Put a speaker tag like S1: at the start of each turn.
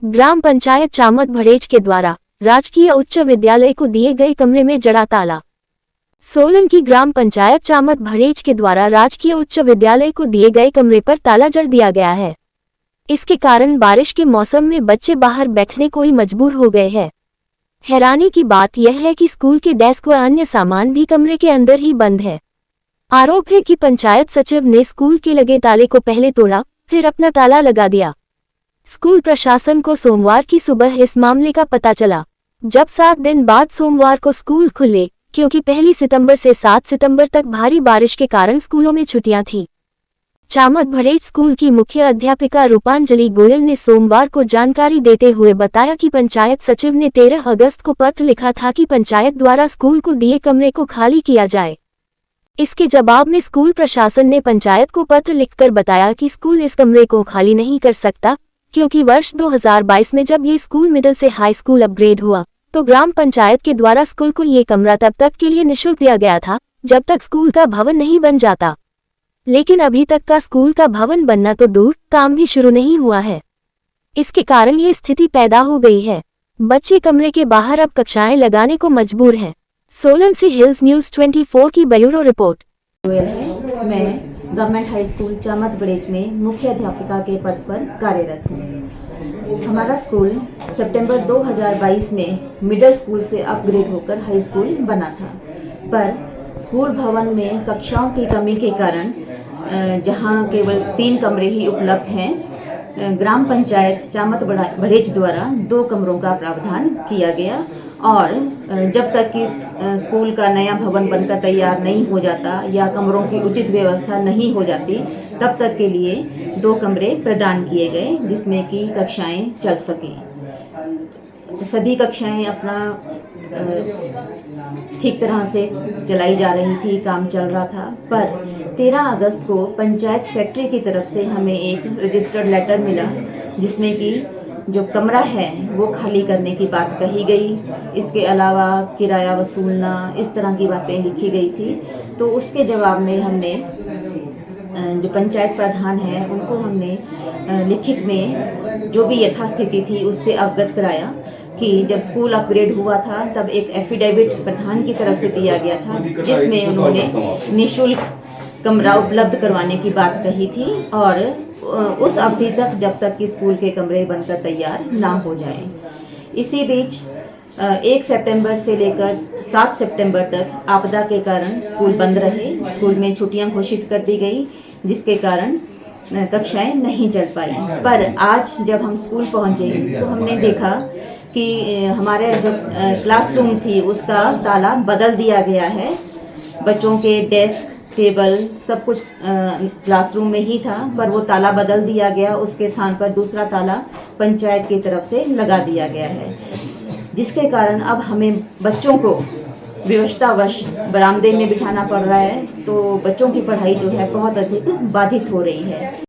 S1: ग्राम पंचायत चामत भड़ेच के द्वारा राजकीय उच्च विद्यालय को दिए गए कमरे में जड़ा ताला। सोलन की ग्राम पंचायत चामत भड़ेच के द्वारा राजकीय उच्च विद्यालय को दिए गए कमरे पर ताला जड़ दिया गया है। इसके कारण बारिश के मौसम में बच्चे बाहर बैठने को ही मजबूर हो गए हैं। हैरानी की बात यह है कि स्कूल के डेस्क व अन्य सामान भी कमरे के अंदर ही बंद है। आरोप है कि पंचायत सचिव ने स्कूल के लगे ताले को पहले तोड़ा, फिर अपना ताला लगा दिया। स्कूल प्रशासन को सोमवार की सुबह इस मामले का पता चला, जब 7 दिन बाद सोमवार को स्कूल खुले, क्योंकि 1 सितंबर से 7 सितंबर तक भारी बारिश के कारण स्कूलों में छुट्टियां थीं। चामत भड़ेच स्कूल की मुख्य अध्यापिका रूपांजलि गोयल ने सोमवार को जानकारी देते हुए बताया कि पंचायत सचिव ने 13 अगस्त को पत्र लिखा था कि पंचायत द्वारा स्कूल को दिए कमरे को खाली किया जाए। इसके जवाब में स्कूल प्रशासन ने पंचायत को पत्र लिखकर बताया कि स्कूल इस कमरे को खाली नहीं कर सकता, क्योंकि वर्ष 2022 में जब ये स्कूल मिडिल से हाई स्कूल अपग्रेड हुआ तो ग्राम पंचायत के द्वारा स्कूल को ये कमरा तब तक के लिए निःशुल्क दिया गया था जब तक स्कूल का भवन नहीं बन जाता। लेकिन अभी तक का स्कूल का भवन बनना तो दूर, काम भी शुरू नहीं हुआ है। इसके कारण ये स्थिति पैदा हो गई है। बच्चे कमरे के बाहर अब कक्षाएं लगाने को मजबूर हैं। सोलन से हिल्स न्यूज़ 24 की ब्यूरो रिपोर्ट।
S2: मैं government high school Chamat Bhadech में मुख्य अध्यापिका के पद पर कार्यरत हूँ। हमारा स्कूल सितंबर 2022 में मिडिल स्कूल से अपग्रेड होकर हाई स्कूल बना था, पर स्कूल भवन में कक्षाओं की कमी के कारण जहां केवल 3 कमरे ही उपलब्ध हैं, ग्राम पंचायत चामत भड़ेच द्वारा 2 कमरों का प्रावधान किया गया और जब तक कि स्कूल का नया भवन बनकर तैयार नहीं हो जाता या कमरों की उचित व्यवस्था नहीं हो जाती, तब तक के लिए 2 कमरे प्रदान किए गए जिसमें कि कक्षाएं चल सकें। सभी कक्षाएं अपना ठीक तरह से चलाई जा रही थी, काम चल रहा था, पर 13 अगस्त को पंचायत सेक्रेटरी की तरफ से हमें एक रजिस्टर्ड लेटर मिला जिसमें कि जो कमरा है वो खाली करने की बात कही गई। इसके अलावा किराया वसूलना, इस तरह की बातें लिखी गई थी। तो उसके जवाब में हमने जो पंचायत प्रधान है उनको हमने लिखित में जो भी यथास्थिति थी उससे अवगत कराया कि जब स्कूल अपग्रेड हुआ था तब एक एफिडेविट प्रधान की तरफ से दिया गया था जिसमें उन्होंने निःशुल्क कमरा उपलब्ध करवाने की बात कही थी और उस अवधि तक जब तक कि स्कूल के कमरे बनकर तैयार ना हो जाएं। इसी बीच 1 सितंबर से लेकर 7 सितंबर तक आपदा के कारण स्कूल बंद रहे। स्कूल में छुट्टियां घोषित कर दी गई जिसके कारण कक्षाएं नहीं चल पाई। पर आज जब हम स्कूल पहुंचे तो हमने देखा कि हमारे जो क्लासरूम थी उसका ताला बदल दिया गया है। बच्चों के डेस्क, टेबल सब कुछ क्लासरूम में ही था, पर वो ताला बदल दिया गया। उसके स्थान पर दूसरा ताला पंचायत की तरफ से लगा दिया गया है, जिसके कारण अब हमें बच्चों को व्यवस्थावश बरामदे में बिठाना पड़ रहा है। तो बच्चों की पढ़ाई जो है बहुत अधिक बाधित हो रही है।